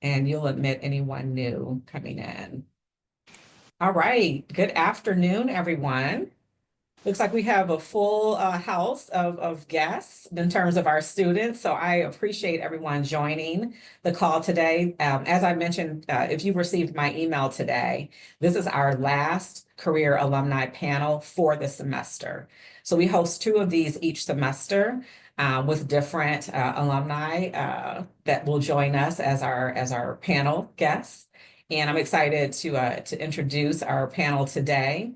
and you'll admit anyone new coming in. All right, good afternoon, everyone. Looks like we have a full house of guests in terms of our students. So I appreciate everyone joining the call today. As I mentioned, if you received my email today, this is our last career alumni panel for the semester. So we host two of these each semester with different alumni that will join us as our panel guests. And I'm excited to introduce our panel today.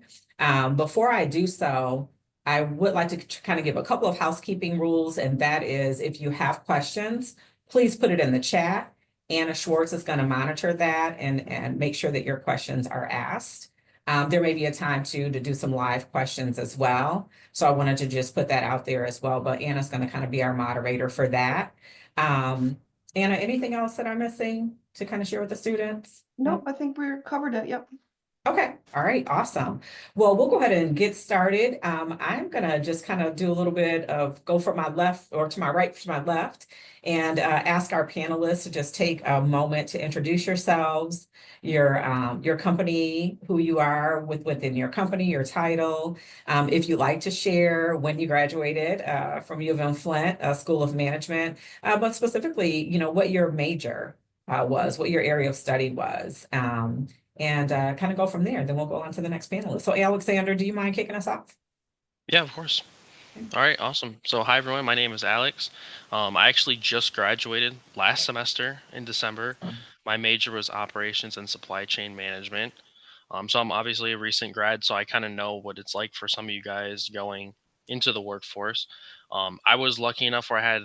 Before I do so, I would like to kind of give a couple of housekeeping rules, and that is if you have questions, please put it in the chat. Anna Schwartz is going to monitor that and make sure that your questions are asked. There may be a time to do some live questions as well. So I wanted to just put that out there as well, but Anna's going to kind of be our moderator for that. Anna, anything else that I'm missing to kind of share with the students? Nope, I think we're covered it. Yep. Okay, all right, awesome. Well, we'll go ahead and get started. I'm gonna just kind of do a little bit of go from my left or to my right to my left and ask our panelists to just take a moment to introduce yourselves, your company, who you are within your company, your title. If you'd like to share when you graduated from UM-Flint School of Management, but specifically, what your major was, what your area of study was. And kind of go from there. Then we'll go on to the next panelist. So Alexander, do you mind kicking us off? Yeah, of course. All right, awesome. So hi, everyone. My name is Alex. I actually just graduated last semester in December. My major was operations and supply chain management. So I'm obviously a recent grad, so I kind of know what it's like for some of you guys going into the workforce. I was lucky enough where I had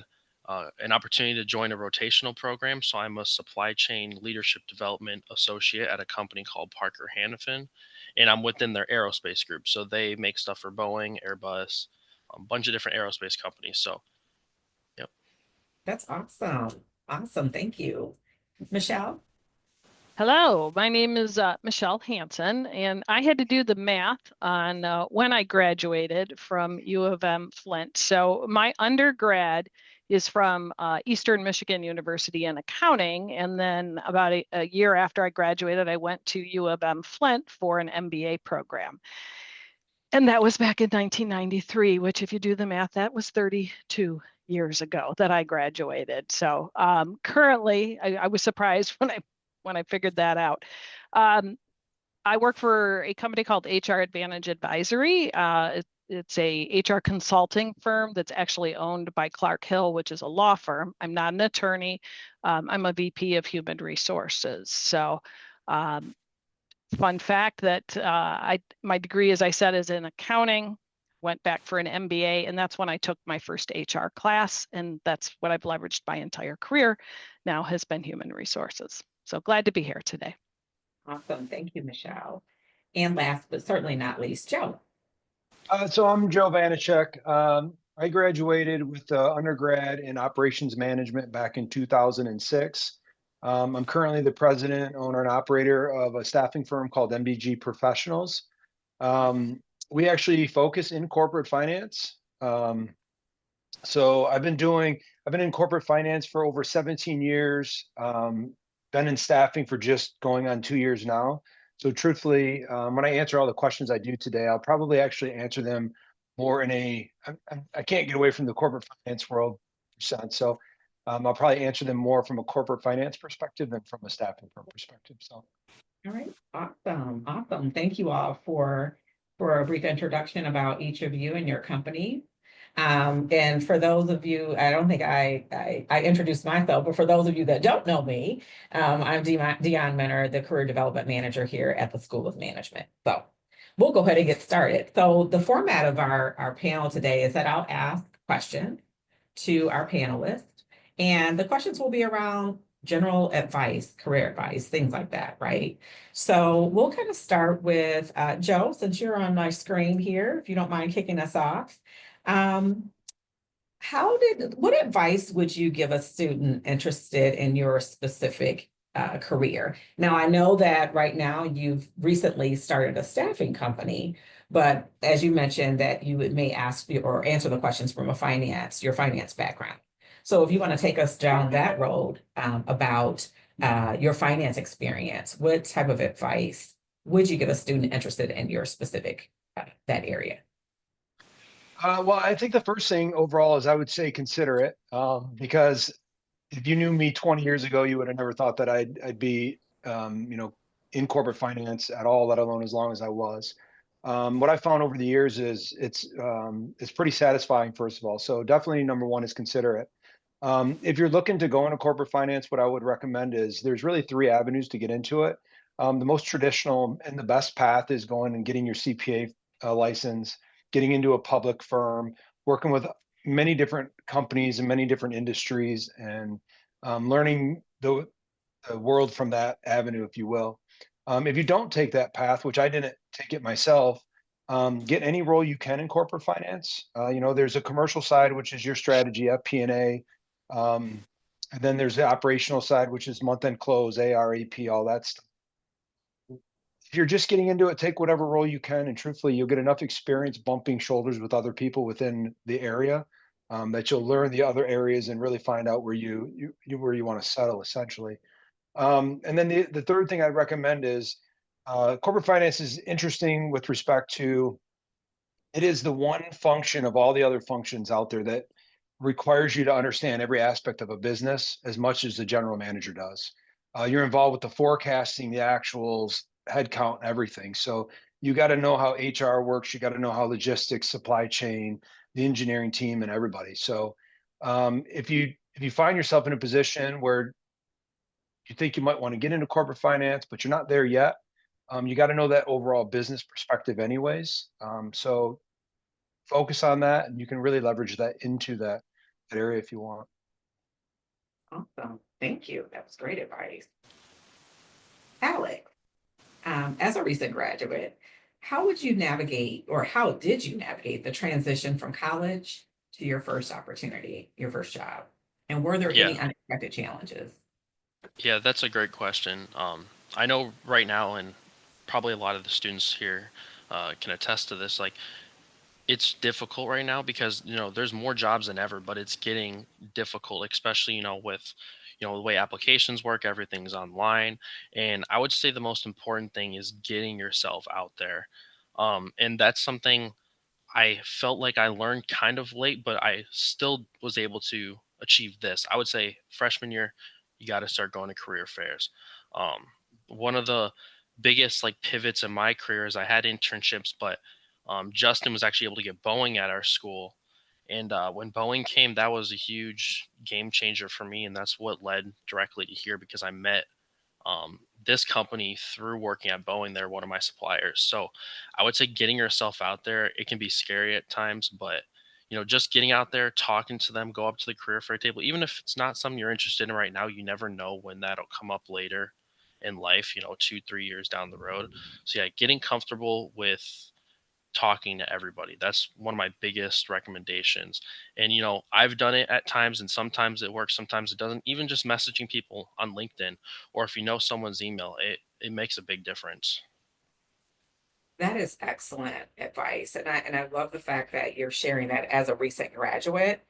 an opportunity to join a rotational program. So I'm a supply chain leadership development associate at a company called Parker Hannifin, and I'm within their aerospace group. So they make stuff for Boeing, Airbus, a bunch of different aerospace companies. So, yep. That's awesome. Awesome. Thank you. Michele? Hello, my name is Michele Hanson, and I had to do the math on when I graduated from U of M-Flint. So my undergrad is from Eastern Michigan University in accounting, and then about a year after I graduated, I went to U of M-Flint for an MBA program. And that was back in 1993, which if you do the math, that was 32 years ago that I graduated. So currently, I was surprised when I figured that out. I work for a company called HR Advantage Advisory. It's a HR consulting firm that's actually owned by Clark Hill, which is a law firm. I'm not an attorney. I'm a VP of Human Resources. So fun fact that my degree, as I said, is in accounting. Went back for an MBA, and that's when I took my first HR class, and that's what I've leveraged my entire career now has been human resources. So glad to be here today. Awesome. Thank you, Michele. And last but certainly not least, Joe. So I'm Joe Vanecek. I graduated with undergrad in operations management back in 2006. I'm currently the president, owner, and operator of a staffing firm called MBG Professionals. We actually focus in corporate finance. So I've been in corporate finance for over 17 years. Been in staffing for just going on 2 years now. So truthfully, when I answer all the questions I do today, I'll probably actually answer them more in I can't get away from the corporate finance world sense. So I'll probably answer them more from a corporate finance perspective than from a staffing firm perspective. So. All right, awesome, awesome. Thank you all for a brief introduction about each of you and your company. And for those of you, I don't think I introduced myself, but for those of you that don't know me, I'm Dion Menor, the Career Development Manager here at the School of Management. So we'll go ahead and get started. So the format of our panel today is that I'll ask questions to our panelists, and the questions will be around general advice, career advice, things like that, right? So we'll kind of start with Joe, since you're on my screen here, if you don't mind kicking us off. What advice would you give a student interested in your specific career? Now, I know that right now you've recently started a staffing company, but as you mentioned that you may ask or answer the questions from your finance background. So if you want to take us down that road about your finance experience, what type of advice would you give a student interested in your specific that area? Well, I think the first thing overall is I would say consider it, because if you knew me 20 years ago, you would have never thought that I'd be, in corporate finance at all, let alone as long as I was. What I found over the years is it's pretty satisfying, first of all. So definitely number one is consider it. If you're looking to go into corporate finance, what I would recommend is there's really three avenues to get into it. The most traditional and the best path is going and getting your CPA license, getting into a public firm, working with many different companies and many different industries, and learning the world from that avenue, if you will. If you don't take that path, which I didn't take it myself, get any role you can in corporate finance. There's a commercial side, which is your strategy, FP&A. And then there's the operational side, which is month-end close, AR, AP, all that stuff. If you're just getting into it, take whatever role you can, and truthfully, you'll get enough experience bumping shoulders with other people within the area, that you'll learn the other areas and really find out where you where you want to settle, essentially. And then the third thing I'd recommend is corporate finance is interesting with respect to it is the one function of all the other functions out there that requires you to understand every aspect of a business as much as the general manager does. You're involved with the forecasting, the actuals, headcount, everything. So you got to know how HR works. You got to know how logistics, supply chain, the engineering team, and everybody. So if you find yourself in a position where you think you might want to get into corporate finance, but you're not there yet, you got to know that overall business perspective anyways. So focus on that, and you can really leverage that into that area if you want. Awesome. Thank you. That was great advice. Alex, as a recent graduate, how would you navigate, or how did you navigate the transition from college to your first opportunity, your first job? And were there any Yeah. unexpected challenges? Yeah, that's a great question. I know right now, and probably a lot of the students here can attest to this. Like, it's difficult right now because there's more jobs than ever, but it's getting difficult, especially with the way applications work. Everything's online, and I would say the most important thing is getting yourself out there, and that's something I felt like I learned kind of late, but I still was able to achieve this. I would say freshman year, you got to start going to career fairs. Um, One of the biggest like pivots in my career is I had internships, but Justin was actually able to get Boeing at our school. And when Boeing came, that was a huge game changer for me. And that's what led directly to here because I met this company through working at Boeing. They're one of my suppliers. So I would say getting yourself out there, it can be scary at times, but just getting out there, talking to them, go up to the career fair table, even if it's not something you're interested in right now, you never know when that'll come up later in life, 2, 3 years down the road. So yeah, getting comfortable with talking to everybody. That's one of my biggest recommendations. And I've done it at times and sometimes it works, sometimes it doesn't. Even just messaging people on LinkedIn or if you know someone's email, it makes a big difference. That is excellent advice. And I love the fact that you're sharing that as a recent graduate.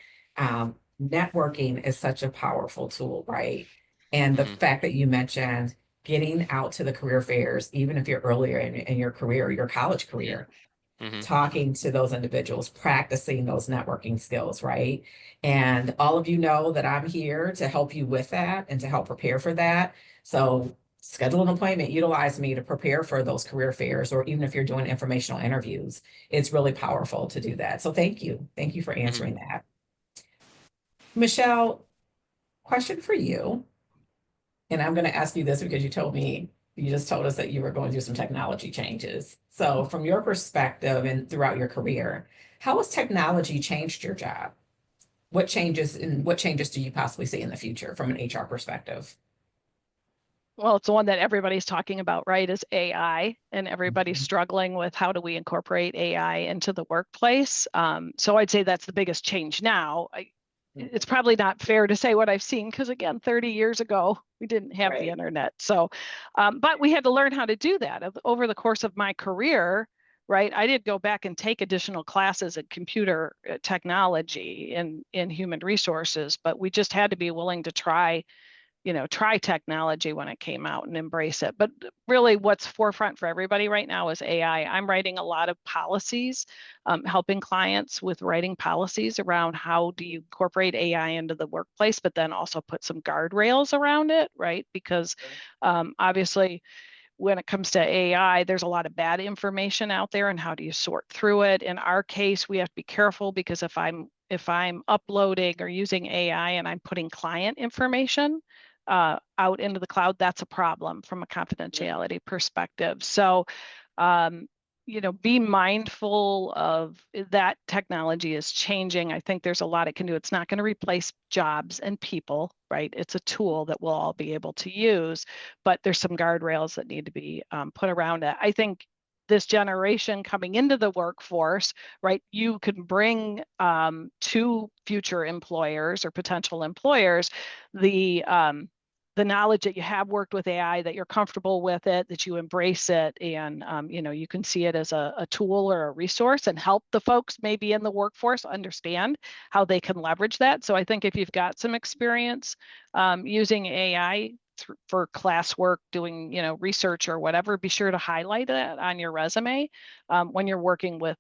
Networking is such a powerful tool, right? And the Hmm. fact that you mentioned getting out to the career fairs, even if you're earlier in your career, your college career, Hmm. talking to those individuals, practicing those networking skills, right? And all of you know that I'm here to help you with that and to help prepare for that. So schedule an appointment, utilize me to prepare for those career fairs, or even if you're doing informational interviews, it's really powerful to do that. So thank you. Thank you for Hmm. answering that. Michele, question for you. And I'm going to ask you this because you just told us that you were going through some technology changes. So from your perspective and throughout your career, how has technology changed your job? What changes do you possibly see in the future from an HR perspective? Well, it's the one that everybody's talking about, right? Is AI, and everybody's Mhm. struggling with how do we incorporate AI into the workplace. So I'd say that's the biggest change now. It's probably not fair to say what I've seen because again, 30 years ago, we didn't have the Right. internet. So, but we had to learn how to do that over the course of my career, right? I did go back and take additional classes in computer technology and in human resources, but we just had to be willing to try try technology when it came out and embrace it. But really what's forefront for everybody right now is AI. I'm writing a lot of policies, helping clients with writing policies around how do you incorporate AI into the workplace, but then also put some guardrails around it, right? Because obviously, when it comes to AI, there's a lot of bad information out there, and how do you sort through it? In our case, we have to be careful, because if I'm uploading or using AI and I'm putting client information out into the cloud, that's a problem from a confidentiality perspective. So, be mindful of that. Technology is changing. I think there's a lot it can do. It's not going to replace jobs and people, right? It's a tool that we'll all be able to use, but there's some guardrails that need to be put around it. I think this generation coming into the workforce, right, you can bring to future employers or potential employers the knowledge that you have worked with AI, that you're comfortable with it, that you embrace it, and you can see it as a tool or a resource, and help the folks maybe in the workforce understand how they can leverage that. So I think if you've got some experience using AI for classwork, doing research or whatever, be sure to highlight that on your resume when you're working with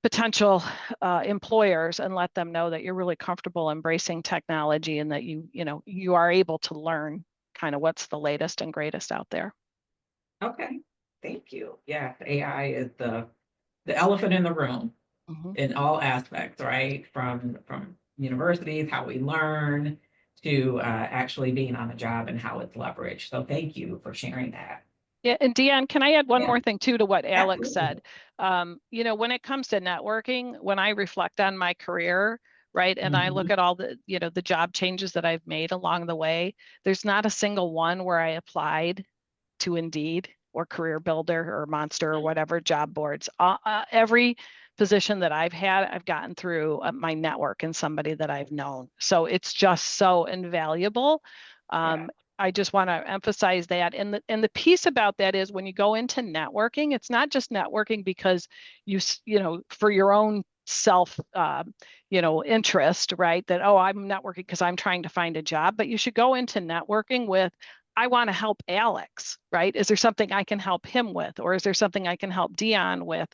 potential employers, and let them know that you're really comfortable embracing technology, and that you are able to learn kind of what's the latest and greatest out there. Okay, thank you. Yeah, AI is the elephant in the room in all aspects, right? From universities, how we learn, to actually being on the job and how it's leveraged. So thank you for sharing that. Yeah, and Deanne, can I add one Yeah. more thing too to what Alex Absolutely. said? When it comes to networking, when I reflect on my career, right, and I look at all the job changes that I've made along the way, there's not a single one where I applied to Indeed or Career Builder or Monster or whatever job boards. Every position that I've had, I've gotten through my network and somebody that I've known. So it's just so invaluable. Yeah. I just want to emphasize that. And the piece about that is, when you go into networking, it's not just networking because for your own self interest, right? That, oh, I'm networking because I'm trying to find a job. But you should go into networking with, I want to help Alex, right? Is there something I can help him with? Or is there something I can help Dion with?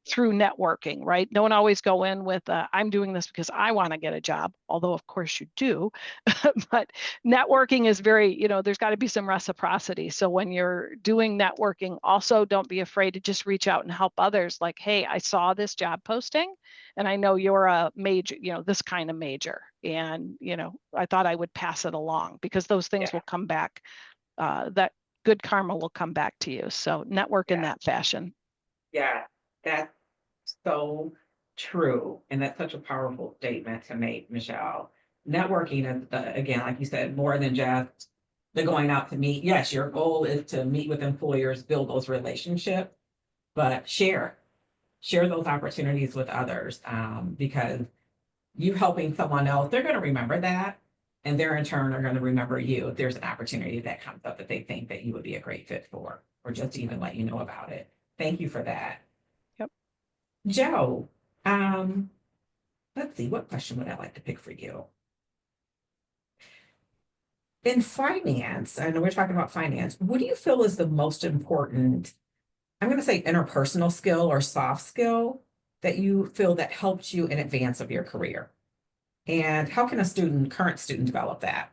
Through networking, right? Don't always go in with, I'm doing this because I want to get a job, although of course you do. But networking is very, there's got to be some reciprocity. So when you're doing networking, also don't be afraid to just reach out and help others. Like, hey, I saw this job posting and I know you're a major, this kind of major. And, I thought I would pass it along, because those things will come back. That good karma will come back to you. So network in that fashion. Yeah, that's so true. And that's such a powerful statement to make, Michelle. Networking is, again, like you said, more than just the going out to meet. Yes, your goal is to meet with employers, build those relationships, but share those opportunities with others, because you helping someone else, they're going to remember that. And they're in turn are going to remember you if there's an opportunity that comes up that they think that you would be a great fit for, or just even let you know about it. Thank you for that. Yep. Joe, let's see, what question would I like to pick for you? In finance, I know we're talking about finance, what do you feel is the most important, I'm going to say interpersonal skill or soft skill, that you feel that helped you in advance of your career? And how can a current student develop that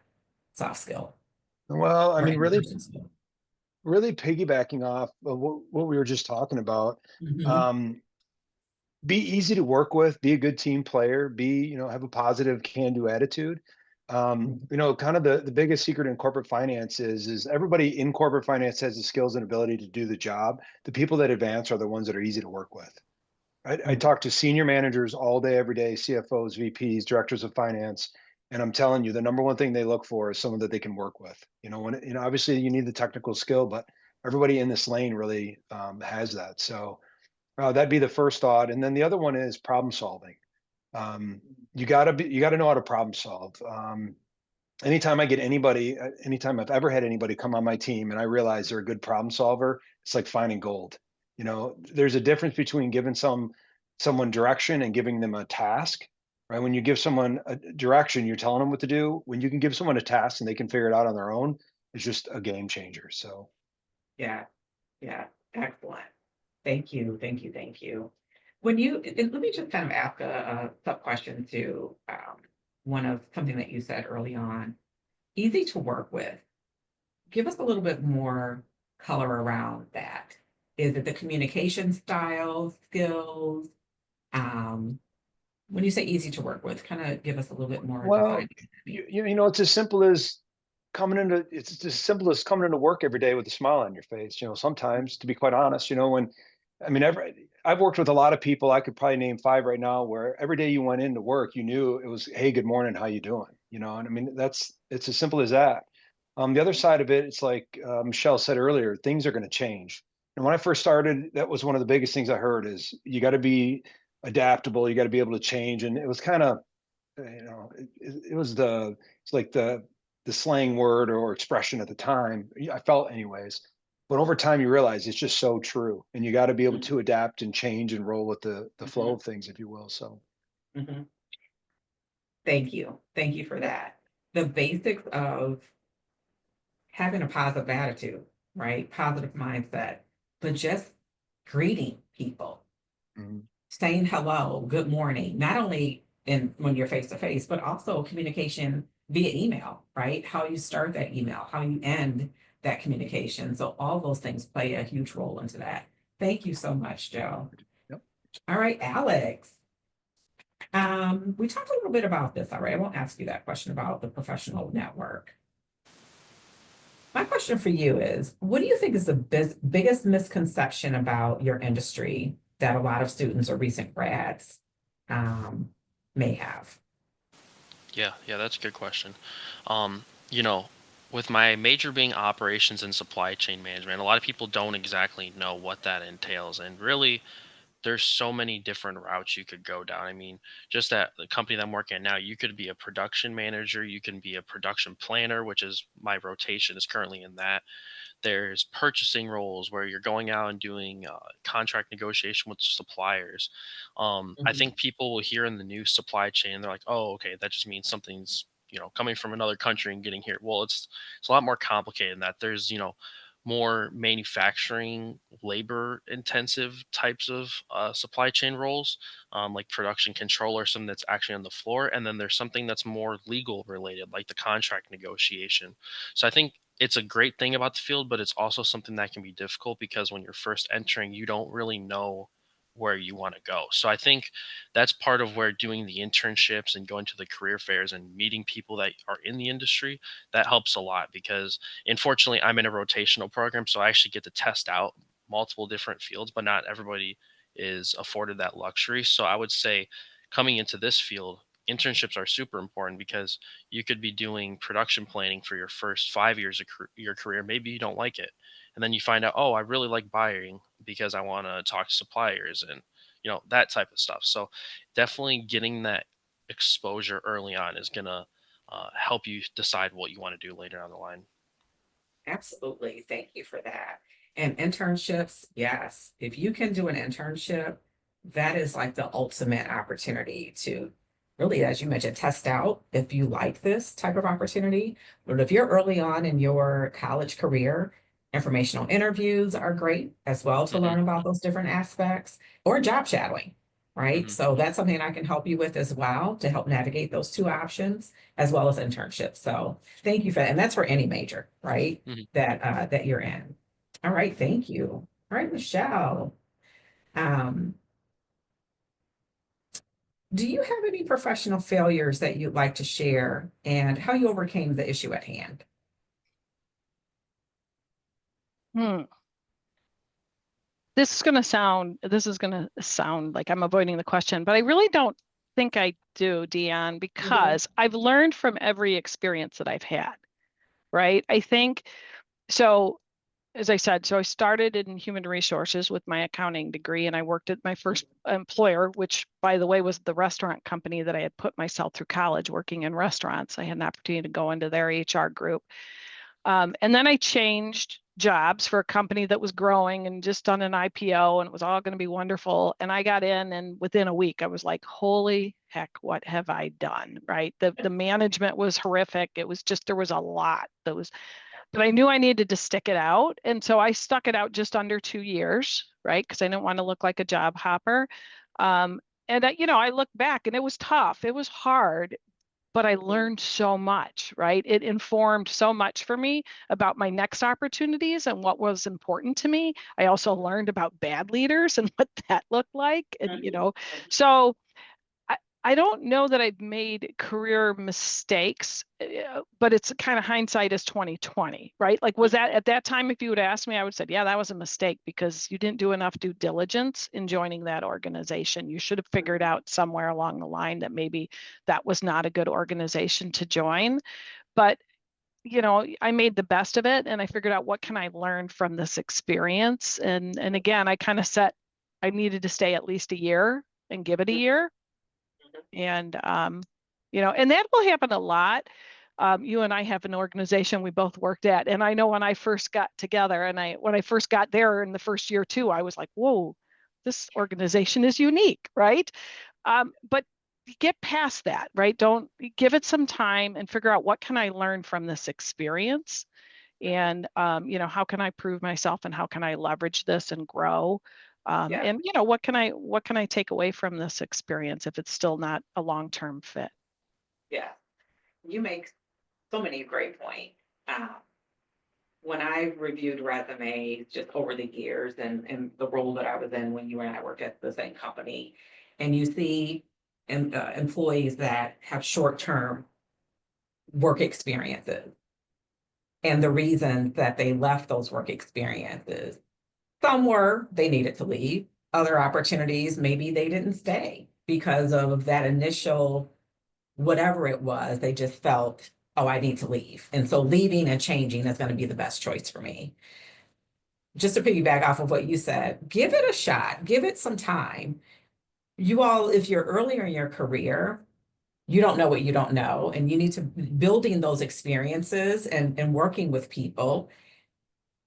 soft skill? Well, I Or mean, really, interpersonal skill? really piggybacking off of what we were just talking about. Be easy to work with, be a good team player, have a positive can-do attitude. Kind of the biggest secret in corporate finance is everybody in corporate finance has the skills and ability to do the job. The people that advance are the ones that are easy to work with. I talk to senior managers all day, every day, CFOs, VPs, directors of finance, and I'm telling you, the number one thing they look for is someone that they can work with. Obviously you need the technical skill, but everybody in this lane really has that. So that'd be the first thought. And then the other one is problem solving. You gotta know how to problem solve. Anytime I've ever had anybody come on my team and I realize they're a good problem solver, it's like finding gold. There's a difference between giving someone direction and giving them a task. right? When you give someone a direction, you're telling them what to do. When you can give someone a task and they can figure it out on their own, it's just a game changer. So Yeah, yeah, excellent. Thank you, thank you, thank you. When you, and let me just kind of ask a sub question to one of something that you said early on. Easy to work with. Give us a little bit more color around that. Is it the communication style, skills? Um, when you say easy to work with, kind of give us a little bit more well, defined. you know, it's as simple as it's as simple as coming into work every day with a smile on your face. You know, sometimes, to be quite honest, you know, when I mean, I've worked with a lot of people. I could probably name 5 right now where every day you went into work, you knew it was, hey, good morning, how you doing? You know, and I mean, it's as simple as that. The other side of it, it's like Michelle said earlier, things are going to change. And when I first started, that was one of the biggest things I heard is you got to be adaptable, you got to be able to change. And it was kind of, you know, it was it's like the slang word or expression at the time. I felt anyways. But over time, you realize it's just so true, and you got to be able to adapt and change and roll with the flow of things, if you will. So, Mhm. Thank you. Thank you for that. The basics of having a positive attitude, right? Positive mindset, but just greeting people, mhm. saying hello, good morning, not only in when you're face to face, but also communication via email, right? How you start that email, how you end that communication. So all those things play a huge role into that. Thank you so much, Joe. Yep. All right, Alex. We talked a little bit about this, all right? I won't ask you that question about the professional network. My question for you is, what do you think is the biggest misconception about your industry that a lot of students or recent grads may have? Yeah, that's a good question. You know, with my major being operations and supply chain management, a lot of people don't exactly know what that entails. And really, there's so many different routes you could go down. I mean, just at the company that I'm working at now, you could be a production manager, you can be a production planner, which is my rotation is currently in that. There's purchasing roles where you're going out and doing contract negotiation with suppliers. I Mhm. think people will hear in the new supply chain, and they're like, "Oh, okay, that just means something's coming from another country and getting here." Well, it's a lot more complicated than that. There's more manufacturing labor intensive types of supply chain roles, like production controller, something that's actually on the floor, and then there's something that's more legal related, like the contract negotiation. So I think it's a great thing about the field, but it's also something that can be difficult because when you're first entering, you don't really know where you want to go. So I think that's part of where doing the internships and going to the career fairs and meeting people that are in the industry, that helps a lot because unfortunately I'm in a rotational program, so I actually get to test out multiple different fields, but not everybody is afforded that luxury. So I would say coming into this field, internships are super important because you could be doing production planning for your first 5 years of your career. Maybe you don't like it. And then you find out, oh, I really like buying because I want to talk to suppliers and, that type of stuff. So definitely getting that exposure early on is going to help you decide what you want to do later down the line. Absolutely. Thank you for that. And internships, yes. If you can do an internship, that is like the ultimate opportunity to really, as you mentioned, test out if you like this type of opportunity. But if you're early on in your college career, informational interviews are great as well to Hmm. learn about those different aspects or job shadowing, right? Hmm. So that's something I can help you with as well to help navigate those two options as well as internships. So thank you for that. And that's for any major, right? Hmm. That you're in. All right, thank you. All right, Michelle. Um, do you have any professional failures that you'd like to share and how you overcame the issue at hand? Hmm. This is going to sound like I'm avoiding the question, but I really don't think I do, Dion, You do? because I've learned from every experience that I've had, right? I think so. As I said, so I started in human resources with my accounting degree, and I worked at my first employer, which, by the way, was the restaurant company that I had put myself through college working in restaurants. I had an opportunity to go into their HR group. And then I changed jobs for a company that was growing and just done an IPO, and it was all going to be wonderful. And I got in, and within a week I was like, holy heck, what have I done? Right. The management was horrific. It was just, there was a lot that was, but I knew I needed to stick it out. And so I stuck it out just under 2 years, right? Because I didn't want to look like a job hopper. And I look back, and it was tough. It was hard, but I learned so much, right? It informed so much for me about my next opportunities and what was important to me. I also learned about bad leaders and what that looked like. And, so I don't know that I've made career mistakes, but it's kind of hindsight is 2020, right? Like, was that at that time, if you would ask me, I would say, yeah, that was a mistake because you didn't do enough due diligence in joining that organization. You should have figured out somewhere along the line that maybe that was not a good organization to join. But I made the best of it, and I figured out what can I learn from this experience. And again, I kind of set, I needed to stay at least a year and give it a year. And, and that will happen a lot. You and I have an organization we both worked at. And I know when I first got together and when I first got there in the first year too, I was like, whoa, this organization is unique, right? But get past that, right? Don't give it some time and figure out what can I learn from this experience? And, how can I prove myself and how can I leverage this and grow? And what can I take away from this experience if it's still not a long-term fit? Yeah, you make so many great points. When I reviewed resumes just over the years and the role that I was in when you and I worked at the same company, and you see employees that have short-term work experiences, and the reasons that they left those work experiences, some were they needed to leave, other opportunities, maybe they didn't stay because of that initial, whatever it was, they just felt, oh, I need to leave. And so leaving and changing is going to be the best choice for me. Just to piggyback off of what you said, give it a shot, give it some time. You all, if you're earlier in your career, you don't know what you don't know, and you need to building those experiences and working with people,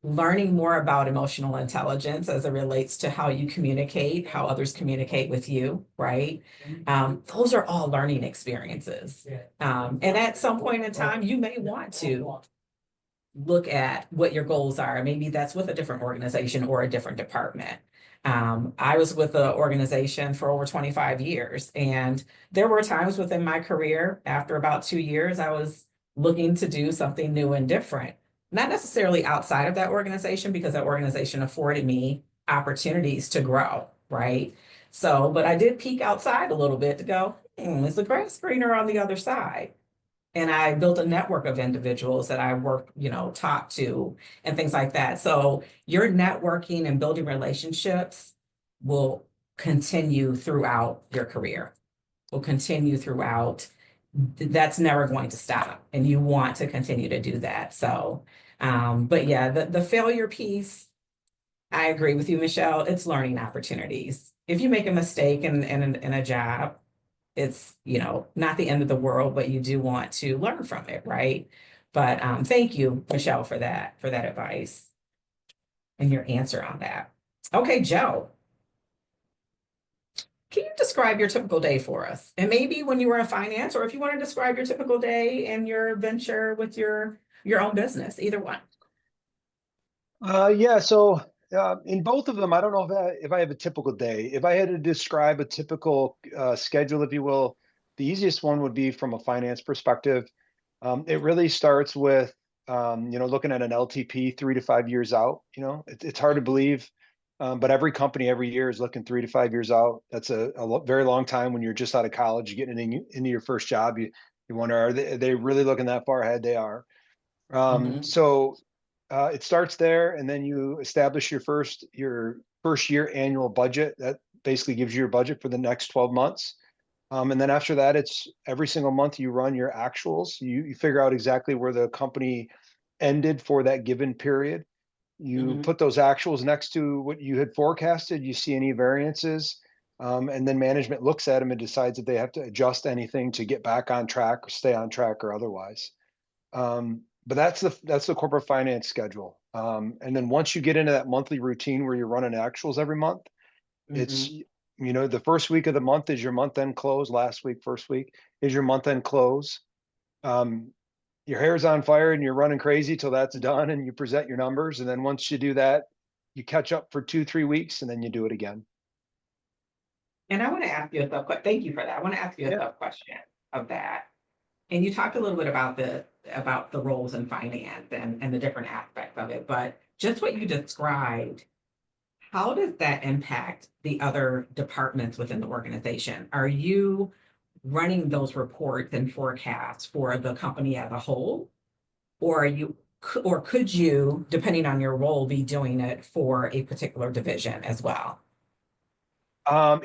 learning more about emotional intelligence as it relates to how you communicate, how others communicate with you, right? Those are all learning experiences. And at some point in time, you may want to look at what your goals are. Maybe that's with a different organization or a different department. I was with the organization for over 25 years, and there were times within my career, after about 2 years, I was looking to do something new and different. Not necessarily outside of that organization, because that organization afforded me opportunities to grow, right? So, but I did peek outside a little bit to go, is the grass greener on the other side? And I built a network of individuals that I work, talk to and things like that. So your networking and building relationships will continue throughout your career, will continue throughout. That's never going to stop. And you want to continue to do that. So, but yeah, the failure piece, I agree with you, Michele. It's learning opportunities. If you make a mistake in a job, it's, not the end of the world, but you do want to learn from it, right? But thank you, Michele, for that advice and your answer on that. Okay, Joe, can you describe your typical day for us? And maybe when you were in finance, or if you want to describe your typical day and your venture with your own business, either one. Yeah, so in both of them, I don't know if I have a typical day. If I had to describe a typical schedule, if you will, the easiest one would be from a finance perspective. It really starts with, looking at an LTP 3 to 5 years out. It's hard to believe, but every company every year is looking 3 to 5 years out. That's a very long time when you're just out of college, getting into your first job. You wonder, are they really looking that far ahead? They are. So it starts there, and then you establish your first year annual budget. That basically gives you your budget for the next 12 months. And then after that, it's every single month you run your actuals. You figure out exactly where the company ended for that given period. You put those actuals next to what you had forecasted. You see any variances, and then management looks at them and decides if they have to adjust anything to get back on track or stay on track or otherwise. But that's the corporate finance schedule. And then once you get into that monthly routine where you're running actuals every month, it's, Mhm. the first week of the month is your month end close. Last week, first week is your month end close. Um, your hair's on fire and you're running crazy till that's done and you present your numbers. And then once you do that, you catch up for 2, 3 weeks and then you do it again. And I want to ask you a thank you for that. I want to ask you a Yeah. sub question of that. And you talked a little bit about the roles in finance and the different aspects of it, but just what you described, how does that impact the other departments within the organization? Are you running those reports and forecasts for the company as a whole? Or or could you, depending on your role, be doing it for a particular division as well?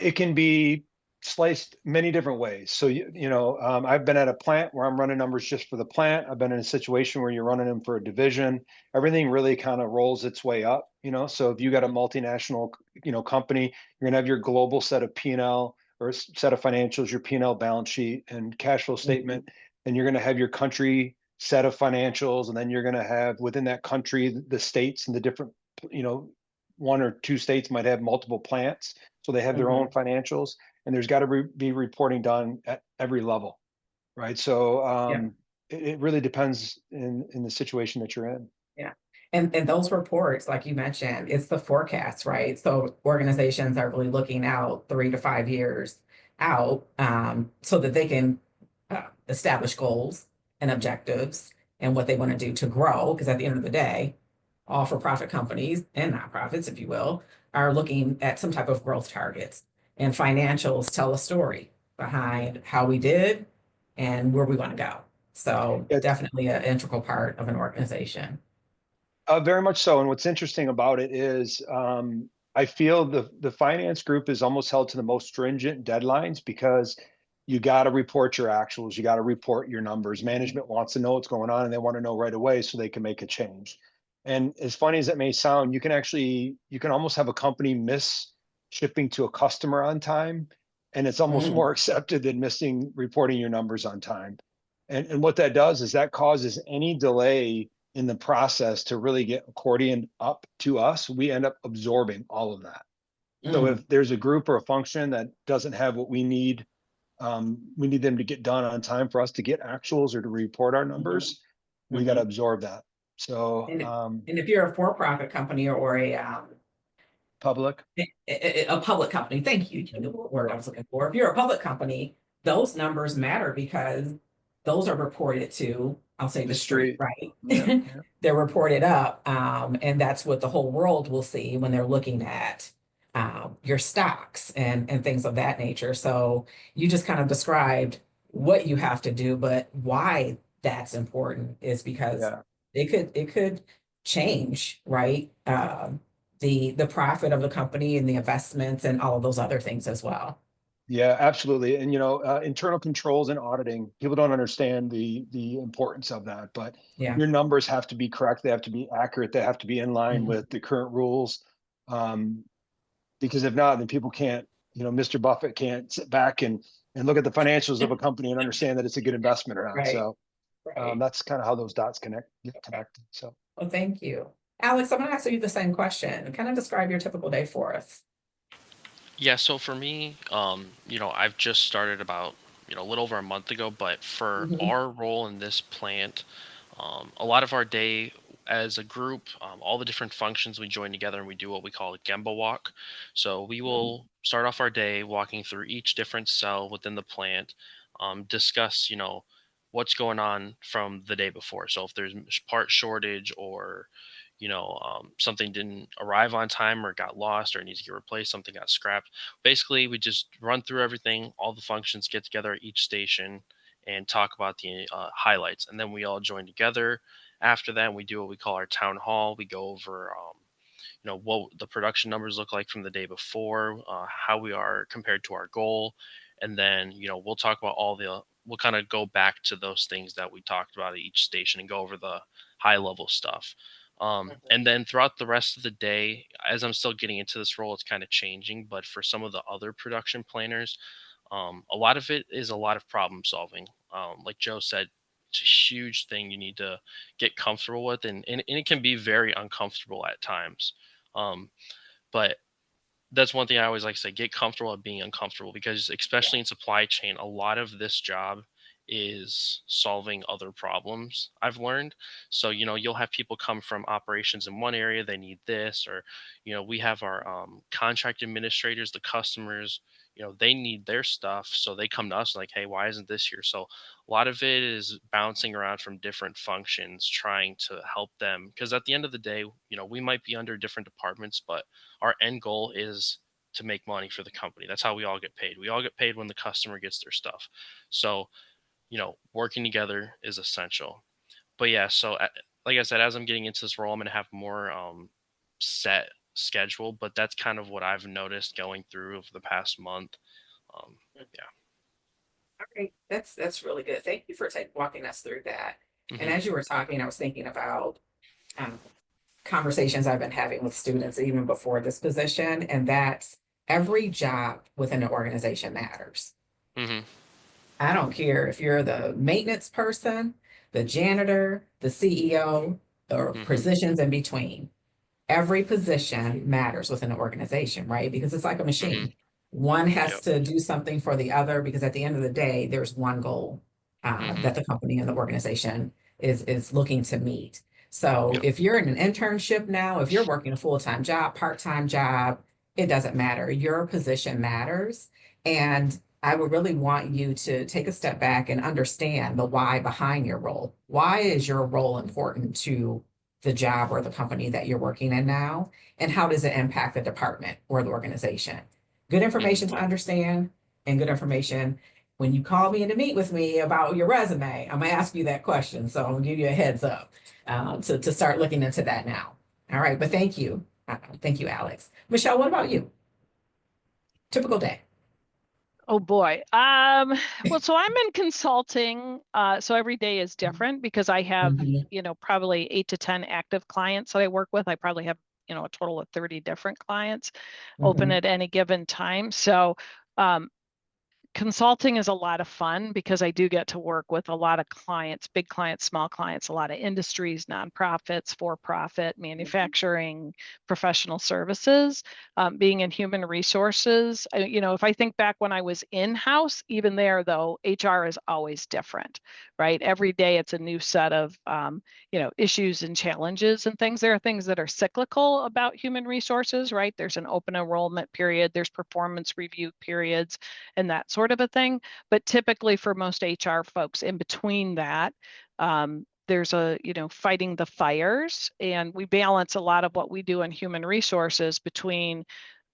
It can be sliced many different ways. So, I've been at a plant where I'm running numbers just for the plant. I've been in a situation where you're running them for a division. Everything really kind of rolls its way up. So if you got a multinational, company, you're gonna have your global set of P&L or set of financials, your P&L balance sheet and cash flow Mhm. statement. And you're gonna have your country set of financials. And then you're gonna have within that country, the states and the different, you know, 1 or 2 states might have multiple plants. So they have their own Mhm. financials, and there's got to be reporting done at every level, right? So Yeah. it really depends in the situation that you're in. Yeah. And those reports, like you mentioned, it's the forecast, right? So organizations are really looking out 3 to 5 years out, so that they can establish goals and objectives and what they want to do to grow. Because at the end of the day, all for-profit companies and nonprofits, if you will, are looking at some type of growth targets. And financials tell a story behind how we did and where we want to go. So It's definitely an integral part of an organization. very much so. And what's interesting about it is I feel the finance group is almost held to the most stringent deadlines because you got to report your actuals, you got to report your numbers. Management wants to know what's going on and they want to know right away so they can make a change. And as funny as it may sound, you can almost have a company miss shipping to a customer on time, and it's almost Mm, more accepted than missing reporting your numbers on time. And what that does is that causes any delay in the process to really get accordion up to us. We end up absorbing all of that. So mm, if there's a group or a function that doesn't have what we need them to get done on time for us to get actuals or to report our mhm, numbers. We got to mhm. absorb that. So And and if you're a for-profit company or public, a public company, thank you, you know what word I was looking for. If you're a public company, those numbers matter because those are reported to, I'll say the the street, street. right? Yeah, yeah, They're reported up, and that's what the whole world will see when they're looking at your stocks and things of that nature. So you just kind of described what you have to do, but why that's important is because yeah. it could change, right? The profit of the company and the investments and all of those other things as well. Yeah, absolutely. And internal controls and auditing, people don't understand the importance of that, but Yeah. your numbers have to be correct, they have to be accurate, they have to be in line Mhm. with the current rules. Um, because if not, then people can't, Mr. Buffett can't sit back and look at the financials of a company and understand that it's a good investment or not. Right, So right. that's kind of how those dots get Okay. connected. So Well, thank you. Alex, I'm gonna ask you the same question. Kind of describe your typical day for us. Yeah, so for me, I've just started about, a little over a month ago, but for Mhm. our role in this plant, a lot of our day as a group, all the different functions we join together and we do what we call a Gemba walk. So we will start off our day walking through each different cell within the plant, discuss, what's going on from the day before. So if there's part shortage or something didn't arrive on time or got lost or needs to get replaced, something got scrapped. Basically, we just run through everything, all the functions get together at each station and talk about the highlights. And then we all join together. After that, we do what we call our town hall. We go over, what the production numbers look like from the day before, how we are compared to our goal. And then, we'll talk about we'll kind of go back to those things that we talked about at each station and go over the high level stuff. And then throughout the rest of the day, as I'm still getting into this role, it's kind of changing. But for some of the other production planners, a lot of it is a lot of problem solving. Like Joe said, It's a huge thing you need to get comfortable with, and it can be very uncomfortable at times. But that's one thing I always like to say, get comfortable at being uncomfortable, because especially in supply chain, a lot of this job is solving other problems, I've learned. So, you'll have people come from operations in one area, they need this, or, we have our contract administrators, the customers, they need their stuff. So they come to us like, hey, why isn't this here? So a lot of it is bouncing around from different functions, trying to help them. Because at the end of the day, we might be under different departments, but our end goal is to make money for the company. That's how we all get paid. We all get paid when the customer gets their stuff. So, working together is essential. But yeah, so like I said, as I'm getting into this role, I'm going to have more set schedule, but that's kind of what I've noticed going through over the past month. Yeah. All right, that's really good. Thank you for walking us through that. And Hmm. as you were talking, I was thinking about um, conversations I've been having with students even before this position, and that's every job within an organization matters. Hmm. I don't care if you're the maintenance person, the janitor, the CEO, or Hmm. positions in between. Every position matters within an organization, right? Because it's like a Hmm. machine. One has Yep. to do something for the other, because at the end of the day, there's one goal Hmm. that the company and the organization is looking to meet. So Yep. if you're in an internship now, if you're working a full-time job, part-time job, it doesn't matter. Your position matters. And I would really want you to take a step back and understand the why behind your role. Why is your role important to the job or the company that you're working in now? And how does it impact the department or the organization? Good Hmm. information to understand, and good information when you call me in to meet with me about your resume. I'm gonna ask you that question. So I'm gonna give you a heads up to start looking into that now. All right, but thank you. Thank you, Alex. Michelle, what about you? Typical day. Oh boy. Well, so I'm in consulting. So every day is different because I have, Mhm, probably 8 to 10 active clients that I work with. I probably have, a total of 30 different clients open mhm, at any given time. So um, consulting is a lot of fun because I do get to work with a lot of clients, big clients, small clients, a lot of industries, nonprofits, for-profit, manufacturing, professional services. Being in human resources, if I think back when I was in-house, even there though, HR is always different, right? Every day it's a new set of, issues and challenges and things. There are things that are cyclical about human resources, right? There's an open enrollment period, there's performance review periods, and that sort of a thing. But typically for most HR folks in between that, there's fighting the fires. And we balance a lot of what we do in human resources between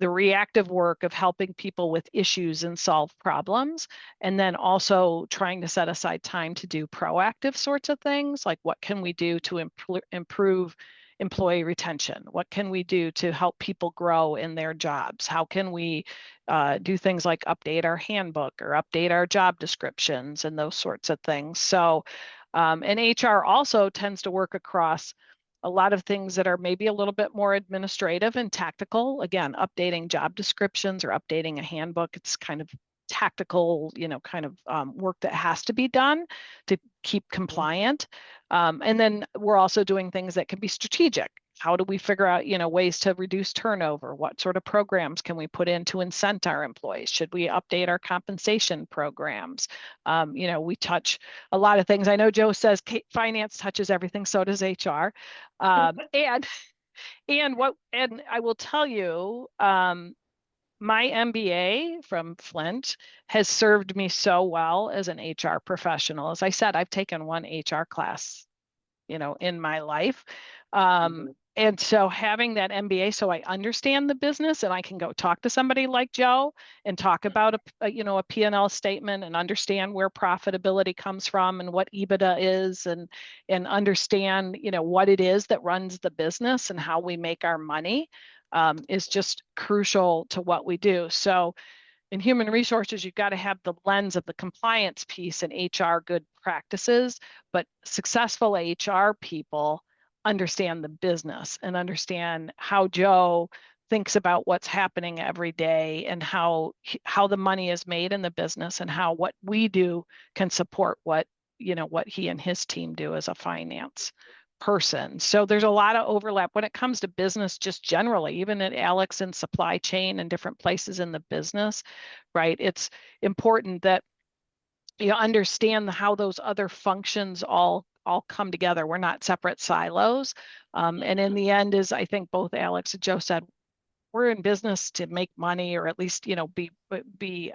the reactive work of helping people with issues and solve problems, and then also trying to set aside time to do proactive sorts of things, like what can we do to improve employee retention? What can we do to help people grow in their jobs? How can we do things like update our handbook or update our job descriptions and those sorts of things? So, and HR also tends to work across a lot of things that are maybe a little bit more administrative and tactical. Again, updating job descriptions or updating a handbook, it's kind of tactical, kind of work that has to be done to keep compliant. And then we're also doing things that can be strategic. How do we figure out, ways to reduce turnover? What sort of programs can we put in to incent our employees? Should we update our compensation programs? We touch a lot of things. I know Joe says finance touches everything, so does HR. And I will tell you, my MBA from Flint has served me so well as an HR professional. As I said, I've taken one HR class, in my life. And so having that MBA, so I understand the business and I can go talk to somebody like Joe and talk about a P&L statement and understand where profitability comes from and what EBITDA is, and understand, what it is that runs the business and how we make our money, is just crucial to what we do. So in human resources, you've got to have the lens of the compliance piece and HR good practices, but successful HR people understand the business and understand how Joe thinks about what's happening every day and how the money is made in the business and how what we do can support what what he and his team do as a finance person. So there's a lot of overlap when it comes to business, just generally, even at Alex in supply chain and different places in the business, right? It's important that you understand how those other functions all come together. We're not separate silos. And in the end, as I think both Alex and Joe said, we're in business to make money, or at least, be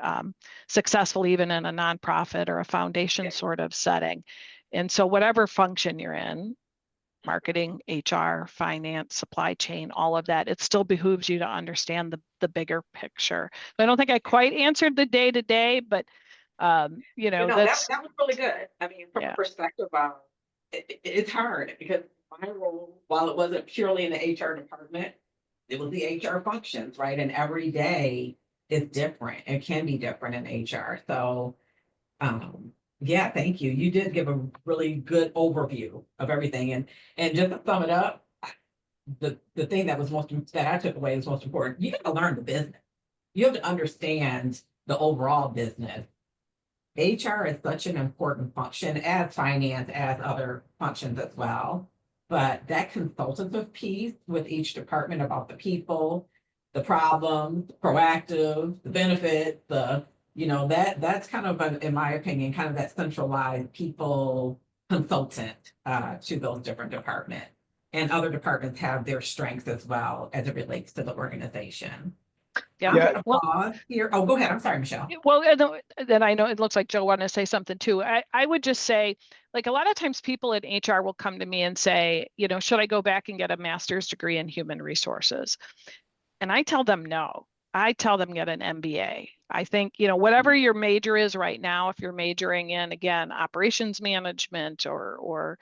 successful even in a nonprofit or a foundation sort of setting. And so whatever function you're in, marketing, HR, finance, supply chain, all of that, it still behooves you to understand the bigger picture. I don't think I quite answered the day to day, but that's that was really good. I mean, from Yeah. a perspective of it's hard because my role, while it wasn't purely in the HR department, it was the HR functions, right? And every day is different. It can be different in HR. So, yeah, thank you. You did give a really good overview of everything. And just to sum it up, the thing that I took away was most important. You got to learn the business. You have to understand the overall business. HR is such an important function, as finance, as other functions as well. But that consultative piece with each department about the people, the problems, proactive, the benefits, that's kind of, in my opinion, kind of that centralized people consultant to those different departments. And other departments have their strengths as well as it relates to the organization. Yeah. I'm Yeah. gonna pause here. Oh, go ahead. I'm sorry, Michelle. Well, and then I know it looks like Joe wanted to say something too. I would just say, like, a lot of times people in HR will come to me and say, should I go back and get a master's degree in human resources? And I tell them no. I tell them get an MBA. I think, whatever your major is right now, if you're majoring in, again, operations management or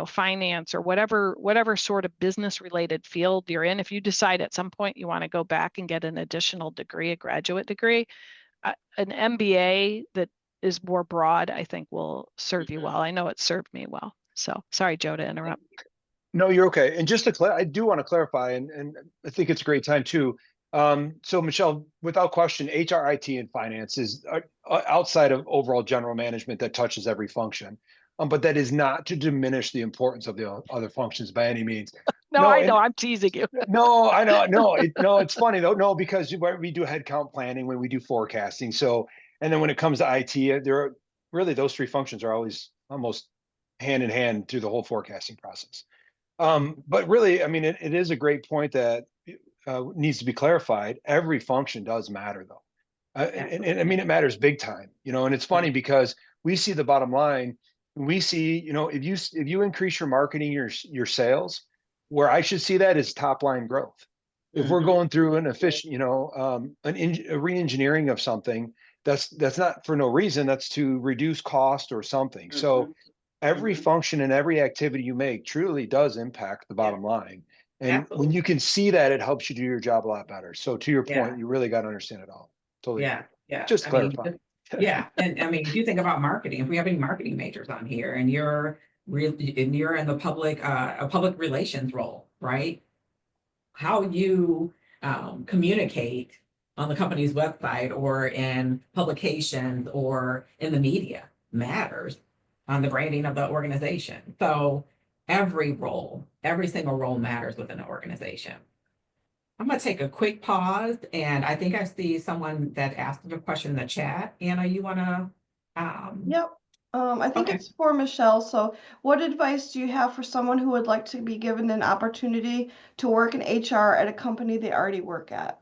finance or whatever sort of business related field you're in, if you decide at some point you want to go back and get an additional degree, a graduate degree, an MBA that is more broad, I think will serve you well. I know it served me well. So sorry, Joe, to interrupt. No, you're okay. And just to I do want to clarify, and I think it's a great time too. So Michelle, without question, HR, IT, and finance is outside of overall general management that touches every function. But that is not to diminish the importance of the other functions by any means. No, I know, I'm teasing you. No, I know. No, it's funny though. No, because we do headcount planning when we do forecasting. So, and then when it comes to IT, there are really those three functions are always almost hand in hand through the whole forecasting process. But really, I mean, it is a great point that needs to be clarified. Every function does matter, though, and I mean, it matters big time. And it's funny because we see the bottom line. We see, if you increase your marketing, your sales, where I should see that is top line growth. If we're going through an efficient, a re-engineering of something, that's not for no reason. That's to reduce cost or something. So every function and every activity you make truly does impact the bottom line. And when you can see that, it helps you do your job a lot better. So to your point, you really got to understand it all. Totally. Yeah. Just clarify. Yeah. And I mean, if you think about marketing, if we have any marketing majors on here and you're in the public, a public relations role, right? How you communicate on the company's website or in publications or in the media matters on the branding of the organization. So every single role matters within the organization. I'm going to take a quick pause, and I think I see someone that asked a question in the chat. Anna, you want to? Yep. I think Okay. it's for Michelle. So what advice do you have for someone who would like to be given an opportunity to work in HR at a company they already work at?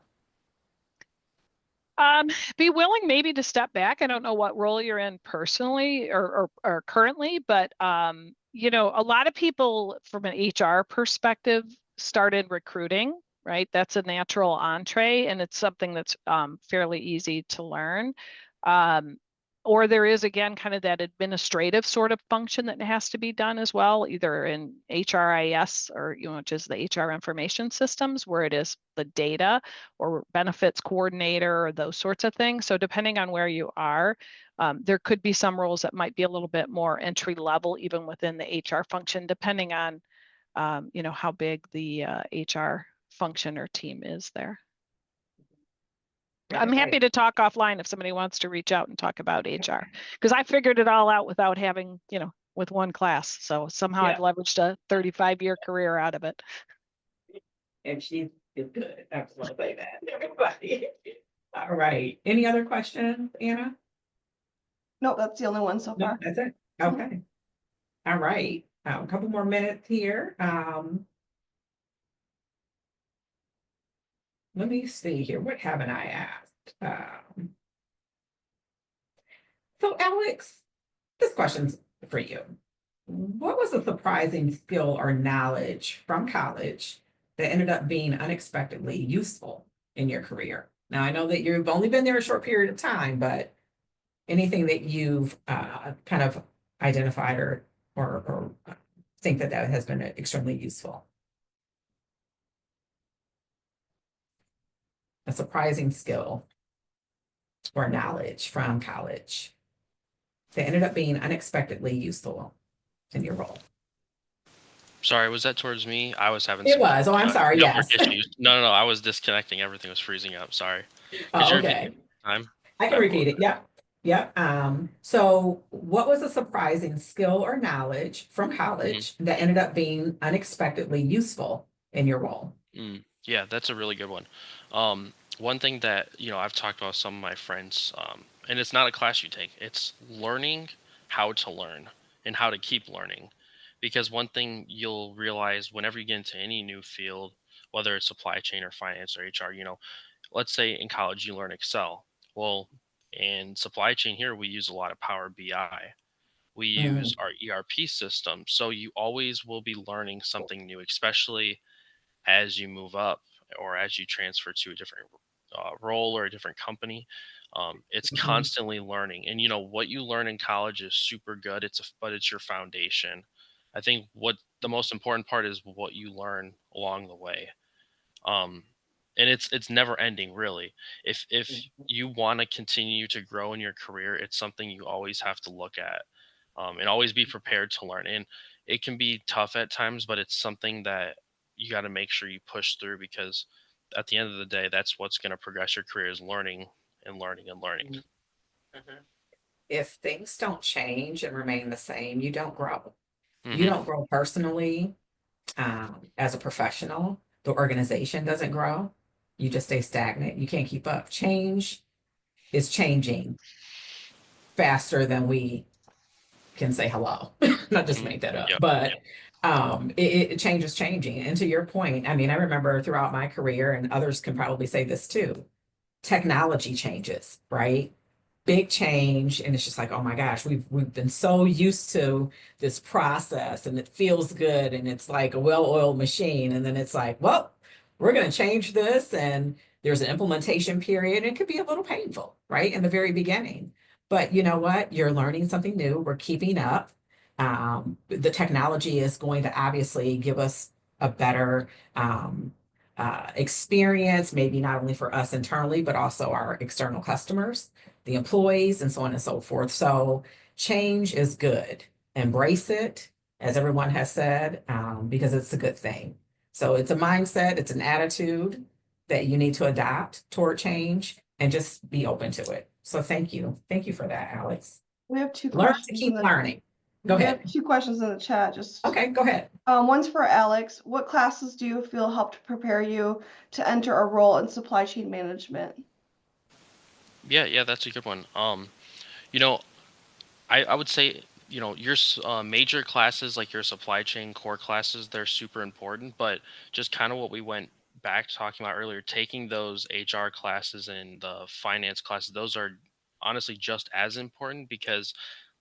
Be willing maybe to step back. I don't know what role you're in personally or currently, but a lot of people from an HR perspective started recruiting, right? That's a natural entree, and it's something that's fairly easy to learn. Or there is, again, kind of that administrative sort of function that has to be done as well, either in HRIS or, which is the HR information systems, where it is the data or benefits coordinator or those sorts of things. So depending on where you are, there could be some roles that might be a little bit more entry level, even within the HR function, depending on, how big the HR function or team is there. I'm happy to talk offline if somebody wants to reach out and talk about HR, because I figured it all out without having, with one class. So somehow I've leveraged a 35-year career out of it. And she is good. I just want to say that to everybody. All right. Any other questions, Anna? Nope, that's the only one so No, far. that's it. Okay. All right. A couple more minutes here. Let me see here. What haven't I asked? So Alex, this question's for you. What was a surprising skill or knowledge from college that ended up being unexpectedly useful in your career? Now, I know that you've only been there a short period of time, but anything that you've kind of identified or think that has been extremely useful? A surprising skill or knowledge from college that ended up being unexpectedly useful in your role. Sorry, was that towards me? I was having It some was. Oh, I'm sorry. network Yes. issues. No, I was disconnecting. Everything was freezing up. Sorry. Could Oh, you okay. repeat the time? I can repeat it. Yep. Yep. So what was a surprising skill or knowledge from college that ended up being unexpectedly useful in your role? Yeah, that's a really good one. One thing that, I've talked about with some of my friends, and it's not a class you take, it's learning how to learn and how to keep learning. Because one thing you'll realize whenever you get into any new field, whether it's supply chain or finance or HR, let's say in college you learn Excel. Well, in supply chain here, we use a lot of Power BI. We use our ERP system. So you always will be learning something new, especially as you move up or as you transfer to a different role or a different company. It's constantly learning, and what you learn in college is super good. But it's your foundation. I think what the most important part is what you learn along the way. Um, and it's never ending, really. If you want to continue to grow in your career, it's something you always have to look at, and always be prepared to learn. And it can be tough at times, but it's something that you got to make sure you push through, because at the end of the day, that's what's going to progress your career, is learning and learning and learning. If things don't change and remain the same, you don't grow. You Mhm. don't grow personally, as a professional. The organization doesn't grow. You just stay stagnant. You can't keep up. Change is changing faster than we can say hello. Not just Mhm. make that up, Yep. but change is changing. And to your point, I mean, I remember throughout my career, and others can probably say this too, technology changes, right? Big change, and it's just like, oh my gosh, we've been so used to this process, and it feels good, and it's like a well-oiled machine, and then it's like, well, we're going to change this, and there's an implementation period. It could be a little painful, right, in the very beginning, but you know what? You're learning something new. We're keeping up. The technology is going to obviously give us a better experience, maybe not only for us internally, but also our external customers, the employees, and so on and so forth. So change is good. Embrace it, as everyone has said, because it's a good thing. So it's a mindset, it's an attitude that you need to adopt toward change and just be open to it. So thank you. Thank you for that, Alex. We have two Learn to questions keep learning. Go we ahead. have two questions in the chat. Okay, go ahead. One's for Alex. What classes do you feel helped prepare you to enter a role in supply chain management? Yeah, that's a good one. You know, I would say, your major classes, like your supply chain core classes, they're super important. But just kind of what we went back talking about earlier, taking those HR classes and the finance classes, those are honestly just as important, because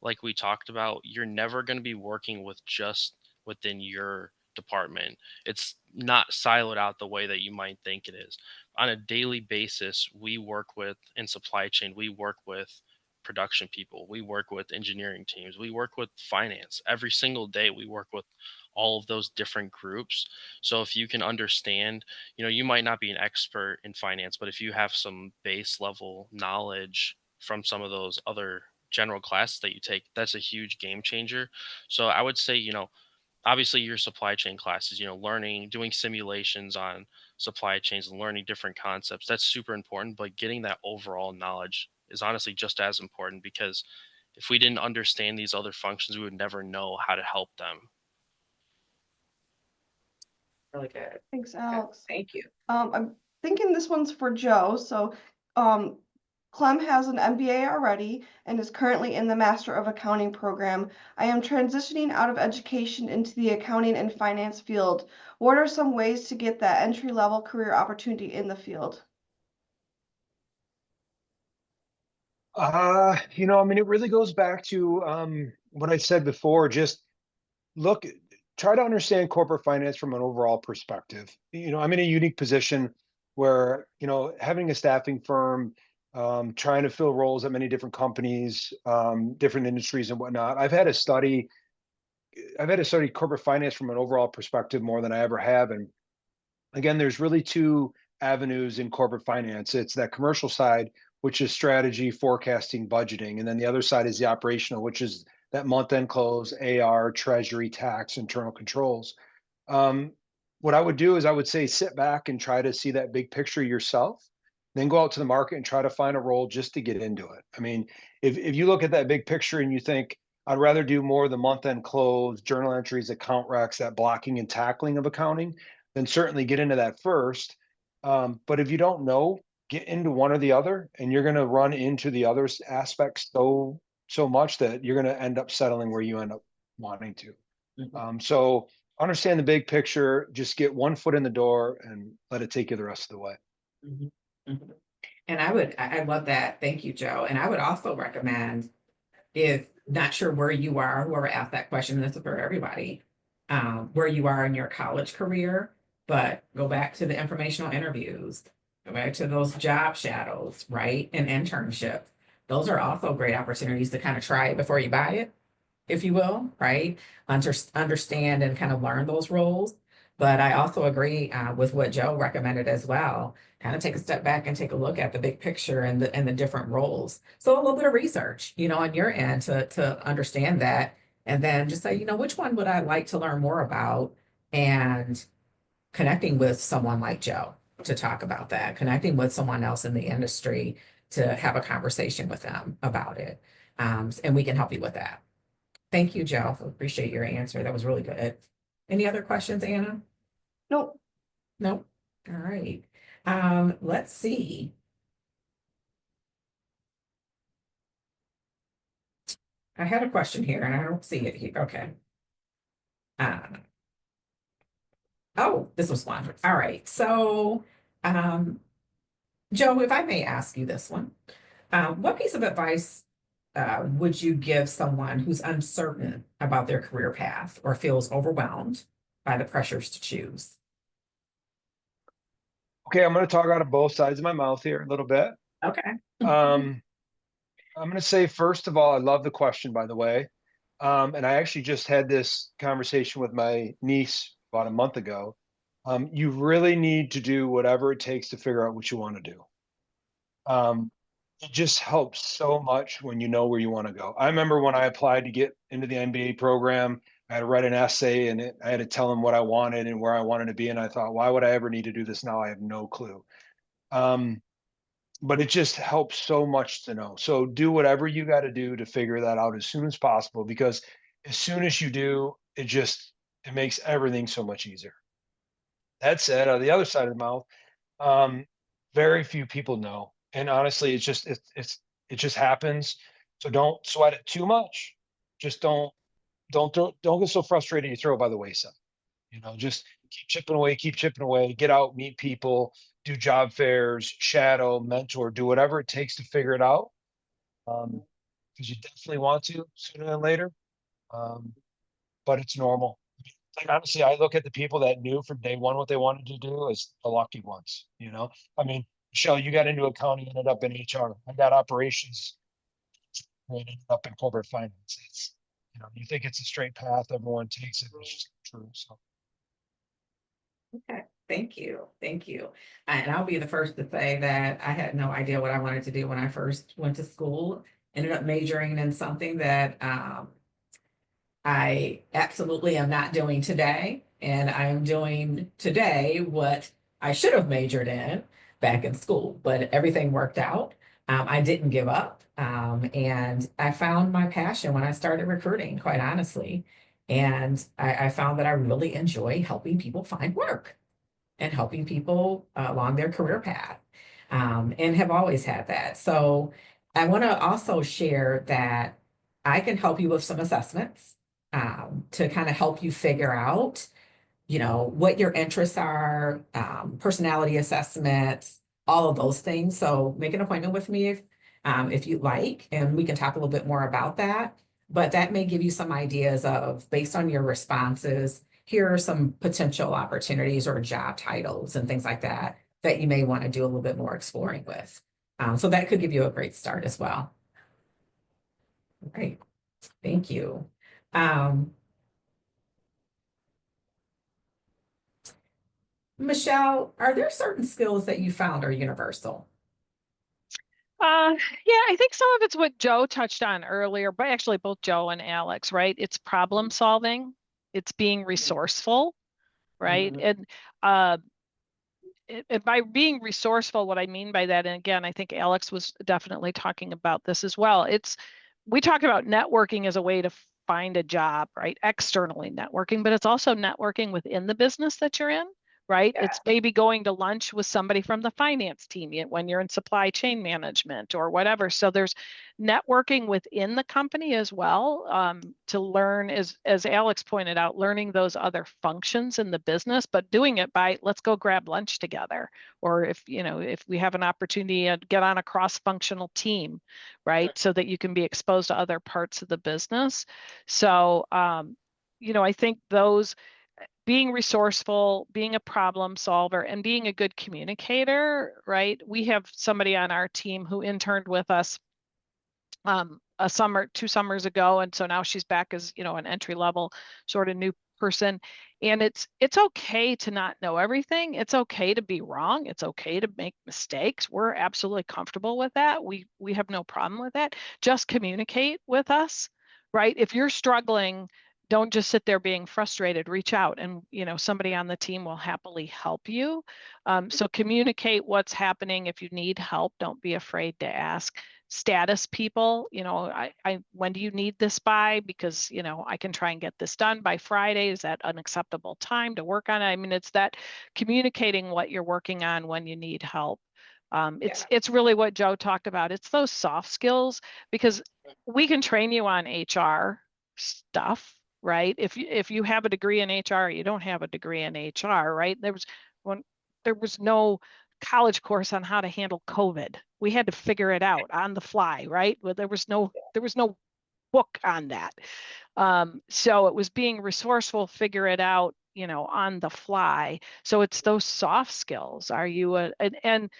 like we talked about, you're never going to be working with just within your department. It's not siloed out the way that you might think it is. On a daily basis, we work with, in supply chain, we work with production people, we work with engineering teams, we work with finance. Every single day we work with all of those different groups. So if you can understand, you might not be an expert in finance, but if you have some base level knowledge from some of those other general classes that you take, that's a huge game changer. So I would say, obviously your supply chain classes, learning, doing simulations on supply chains and learning different concepts. That's super important, but getting that overall knowledge is honestly just as important, because if we didn't understand these other functions, we would never know how to help them. Really good. Thanks, Okay, Alex. thank you. I'm thinking this one's for Joe. So, Clem has an MBA already and is currently in the Master of Accounting program. I am transitioning out of education into the accounting and finance field. What are some ways to get that entry-level career opportunity in the field? I mean, it really goes back to what I said before. Just try to understand corporate finance from an overall perspective. I'm in a unique position where, having a staffing firm, trying to fill roles at many different companies, different industries and whatnot. I've had to study corporate finance from an overall perspective more than I ever have. And again, there's really two avenues in corporate finance. It's that commercial side, which is strategy, forecasting, budgeting. And then the other side is the operational, which is that month-end close, AR, treasury, tax, internal controls. What I would do is I would say sit back and try to see that big picture yourself, then go out to the market and try to find a role just to get into it. I mean, if you look at that big picture and you think, I'd rather do more of the month-end close, journal entries, account recs, that blocking and tackling of accounting, then certainly get into that first. But if you don't know, get into one or the other, and you're going to run into the other aspects so much that you're going to end up settling where you end up wanting to. So understand the big picture, just get one foot in the door and let it take you the rest of the way. Mhm, mhm. And I love that. Thank you, Joe. And I would also recommend, if not sure where you are, whoever asked that question, this is for everybody, where you are in your college career, but go back to the informational interviews, go back to those job shadows, right? And internship. Those are also great opportunities to kind of try it before you buy it, if you will, right? Understand and kind of learn those roles. But I also agree with what Joe recommended as well. Kind of take a step back and take a look at the big picture and the different roles. So a little bit of research, on your end to understand that, and then just say, which one would I like to learn more about, and connecting with someone like Joe to talk about that, connecting with someone else in the industry to have a conversation with them about it, and we can help you with that. Thank you, Joe. Appreciate your answer. That was really good. Any other questions, Anna? Nope. Nope. All right. Let's see. I had a question here and I don't see it here. Okay. Oh, this was one. All right. So, Joe, if I may ask you this one, what piece of advice would you give someone who's uncertain about their career path or feels overwhelmed by the pressures to choose? Okay, I'm going to talk out of both sides of my mouth here a little bit. Okay. I'm going to say, first of all, I love the question, by the way. And I actually just had this conversation with my niece about a month ago. You really need to do whatever it takes to figure out what you want to do. It just helps so much when you know where you want to go. I remember when I applied to get into the MBA program, I had to write an essay and I had to tell them what I wanted and where I wanted to be. And I thought, why would I ever need to do this now? I have no clue. But it just helps so much to know. So do whatever you got to do to figure that out as soon as possible, because as soon as you do, it makes everything so much easier. That said, on the other side of the mouth, very few people know. And honestly, it just happens. So don't sweat it too much. Just don't get so frustrated you throw it by the wayside. Just keep chipping away, get out, meet people, do job fairs, shadow, mentor, do whatever it takes to figure it out. Because you definitely want to sooner than later. But it's normal. Like, honestly, I look at the people that knew from day one what they wanted to do as the lucky ones. I mean, Michelle, you got into accounting, ended up in HR. I got operations, and ended up in corporate finance. You think it's a straight path, everyone takes it, but it's just not true. So. Okay, thank you. Thank you. And I'll be the first to say that I had no idea what I wanted to do when I first went to school. Ended up majoring in something that I absolutely am not doing today. And I am doing today what I should have majored in back in school, but everything worked out. I didn't give up. And I found my passion when I started recruiting, quite honestly. And I found that I really enjoy helping people find work and helping people along their career path, and have always had that. So I want to also share that I can help you with some assessments to kind of help you figure out, what your interests are, personality assessments, all of those things. So make an appointment with me if you'd like, and we can talk a little bit more about that. But that may give you some ideas of, based on your responses, here are some potential opportunities or job titles and things like that that you may want to do a little bit more exploring with. So that could give you a great start as well. Great, thank you. Michele, are there certain skills that you found are universal? Yeah, I think some of it's what Joe touched on earlier, but actually both Joe and Alex, right? It's problem solving, it's being resourceful, right? Mhm. And by being resourceful, what I mean by that, and again, I think Alex was definitely talking about this as well. We talk about networking as a way to find a job, right? Externally networking, but it's also networking within the business that you're in, right? Yeah. It's maybe going to lunch with somebody from the finance team when you're in supply chain management or whatever. So there's networking within the company as well, to learn, as Alex pointed out, learning those other functions in the business, but doing it by, let's go grab lunch together. Or if we have an opportunity to get on a cross-functional team, right? So that you can be exposed to other parts of the business. So, I think those, being resourceful, being a problem solver, and being a good communicator, right? We have somebody on our team who interned with us a summer, 2 summers ago, and so now she's back as an entry level sort of new person. And it's okay to not know everything. It's okay to be wrong. It's okay to make mistakes. We're absolutely comfortable with that. We have no problem with that. Just communicate with us, right? If you're struggling, don't just sit there being frustrated. Reach out, and somebody on the team will happily help you. So communicate what's happening. If you need help, don't be afraid to ask. Status people, when do you need this by? Because I can try and get this done by Friday. Is that an acceptable time to work on it? I mean, it's that communicating what you're working on when you need help. It's really what Joe talked about. It's those soft skills, because we can train you on HR stuff, right? If you have a degree in HR, you don't have a degree in HR, right? There was no college course on how to handle COVID. We had to figure it out on the fly, right? But there was no book on that. So it was being resourceful, figure it out, on the fly. So it's those soft skills. Are you and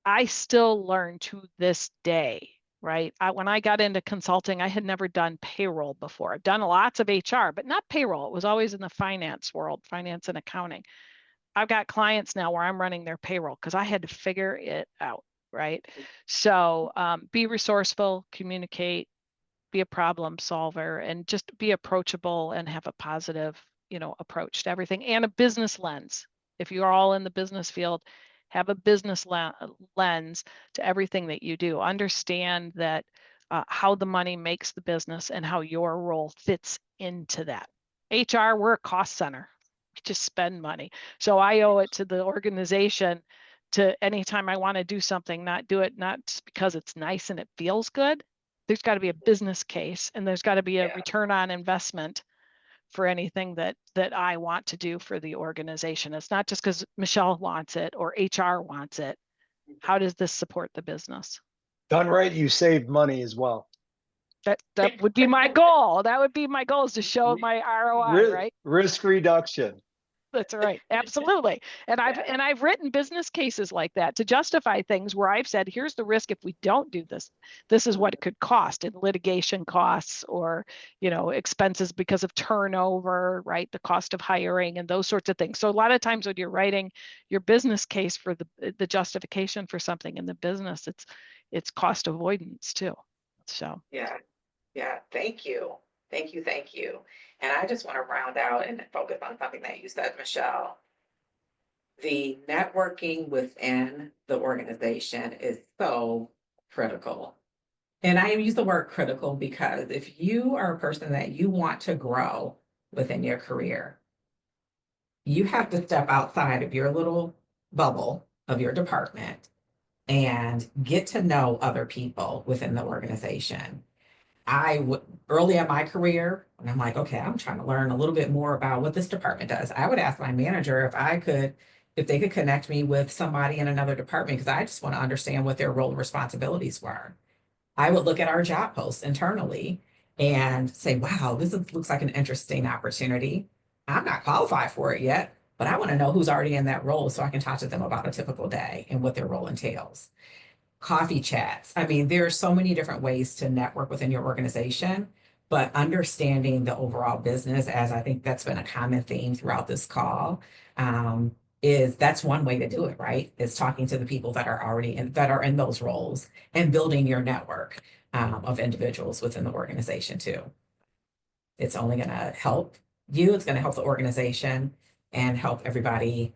I still learn to this day, right? When I got into consulting, I had never done payroll before. I've done lots of HR, but not payroll. It was always in the finance world, finance and accounting. I've got clients now where I'm running their payroll because I had to figure it out, right? So be resourceful, communicate, be a problem solver, and just be approachable and have a positive, approach to everything, and a business lens. If you're all in the business field, have a business lens to everything that you do. Understand that how the money makes the business and how your role fits into that. HR, we're a cost center. We just spend money. So I owe it to the organization to, anytime I want to do something, not do it not just because it's nice and it feels good. There's got to be a business case, and there's got to be a return on investment for anything that I want to do for the organization. It's not just because Michele wants it or HR wants it. How does this support the business? Done right, you save money as well. That would be my goal. That would be my goal, is to show my ROI, right? Risk reduction. That's right. Absolutely. And I've written business cases like that to justify things where I've said, here's the risk if we don't do this. This is what it could cost in litigation costs, or, expenses because of turnover, right? The cost of hiring and those sorts of things. So a lot of times when you're writing your business case for the justification for something in the business, it's cost avoidance too. So Yeah, thank you. Thank you, thank you. And I just want to round out and focus on something that you said, Michele. the networking within the organization is so critical. And I use the word critical because if you are a person that you want to grow within your career, you have to step outside of your little bubble of your department and get to know other people within the organization. I would early in my career, and I'm like, okay, I'm trying to learn a little bit more about what this department does. I would ask my manager if they could connect me with somebody in another department, because I just want to understand what their role and responsibilities were. I would look at our job posts internally and say, wow, looks like an interesting opportunity. I'm not qualified for it yet, but I want to know who's already in that role so I can talk to them about a typical day and what their role entails. Coffee chats. I mean, there are so many different ways to network within your organization, but understanding the overall business, as I think that's been a common theme throughout this call, that's one way to do it, right? Is talking to the people that are already that are in those roles and building your network of individuals within the organization too. It's only going to help you. It's going to help the organization and help everybody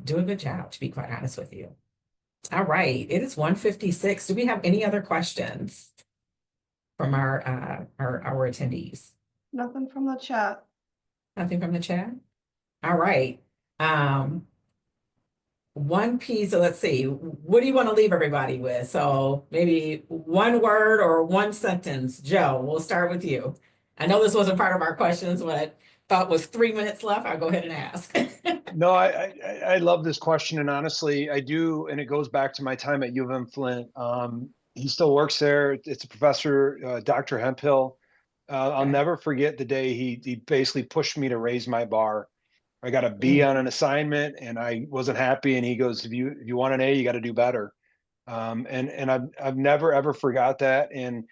do a good job, to be quite honest with you. All right, it is 1:56. Do we have any other questions from our attendees? Nothing from the chat. Nothing from the chat? All right. One piece, so let's see, what do you want to leave everybody with? So maybe one word or one sentence. Joe, we'll start with you. I know this wasn't part of our questions, but thought with 3 minutes left, I'll go ahead and ask. No, I love this question, and honestly, I do, and it goes back to my time at UM-Flint. He still works there. It's a professor, Dr. Hemphill. I'll Okay. never forget the day he basically pushed me to raise my bar. I got a B on an assignment, and I wasn't happy. And he goes, "If you want an A, you got to do better." And I've never ever forgot that. And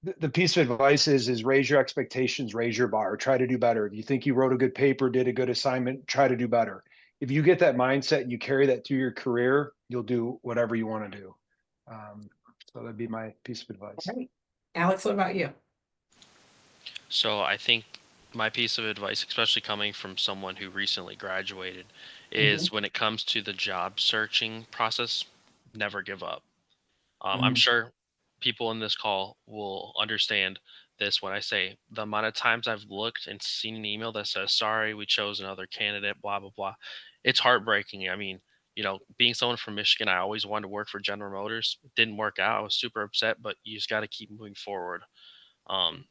the piece of advice is raise your expectations, raise your bar, try to do better. If you think you wrote a good paper, did a good assignment, try to do better. If you get that mindset and you carry that through your career, you'll do whatever you want to do. So that'd be my piece of advice. Right. Alex, what about you? So I think my piece of advice, especially coming from someone who recently graduated, is when it comes to the job searching process, never give up. I'm sure people in this call will understand this when I say the amount of times I've looked and seen an email that says, sorry, we chose another candidate, blah, blah, blah. It's heartbreaking. I mean, being someone from Michigan, I always wanted to work for General Motors. It didn't work out. I was super upset, but you just got to keep moving forward.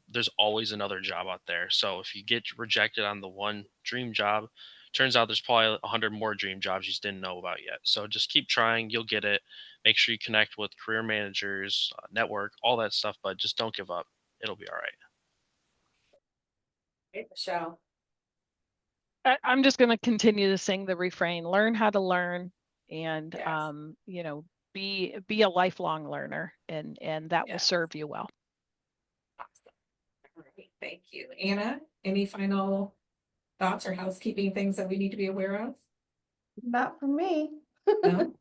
There's always another job out there. So if you get rejected on the one dream job, turns out there's probably 100 more dream jobs you just didn't know about yet. So just keep trying. You'll get it. Make sure you connect with career managers, network, all that stuff, but just don't give up. It'll be all right. Hey, Michele. I'm just going to continue to sing the refrain, learn how to learn, and, Yes. be a lifelong learner, and that will Yes. serve you well. Awesome. All right, thank you. Anna, any final thoughts or housekeeping things that we need to be aware of? Not from me. No?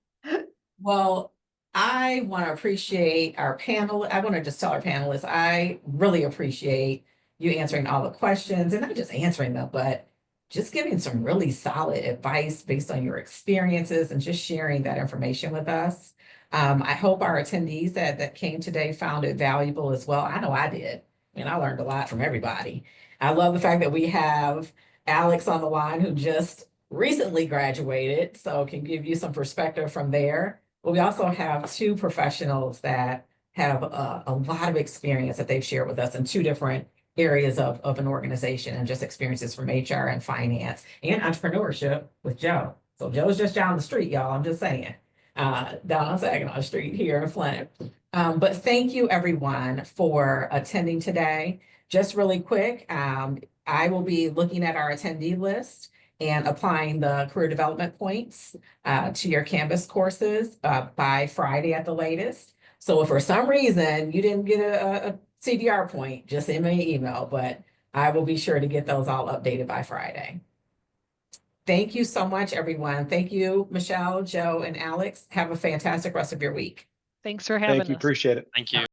Well, I want to appreciate our panel. I want to just tell our panelists, I really appreciate you answering all the questions, and not just answering them, but just giving some really solid advice based on your experiences and just sharing that information with us. I hope our attendees that came today found it valuable as well. I know I did, and I learned a lot from everybody. I love the fact that we have Alex on the line, who just recently graduated, so can give you some perspective from there. But we also have two professionals that have a lot of experience that they've shared with us in two different areas of an organization, and just experiences from HR and finance and entrepreneurship with Joe. So Joe's just down the street, y'all. I'm just saying, down on Saginaw Street here in Flint. But thank you everyone for attending today. Just really quick, I will be looking at our attendee list and applying the career development points to your Canvas courses by Friday at the latest. So if for some reason you didn't get a CDR point, just send me an email, but I will be sure to get those all updated by Friday. Thank you so much, everyone. Thank you, Michele, Joe, and Alex. Have a fantastic rest of your week. Thanks for having us. Thank you. Appreciate it. Thank you.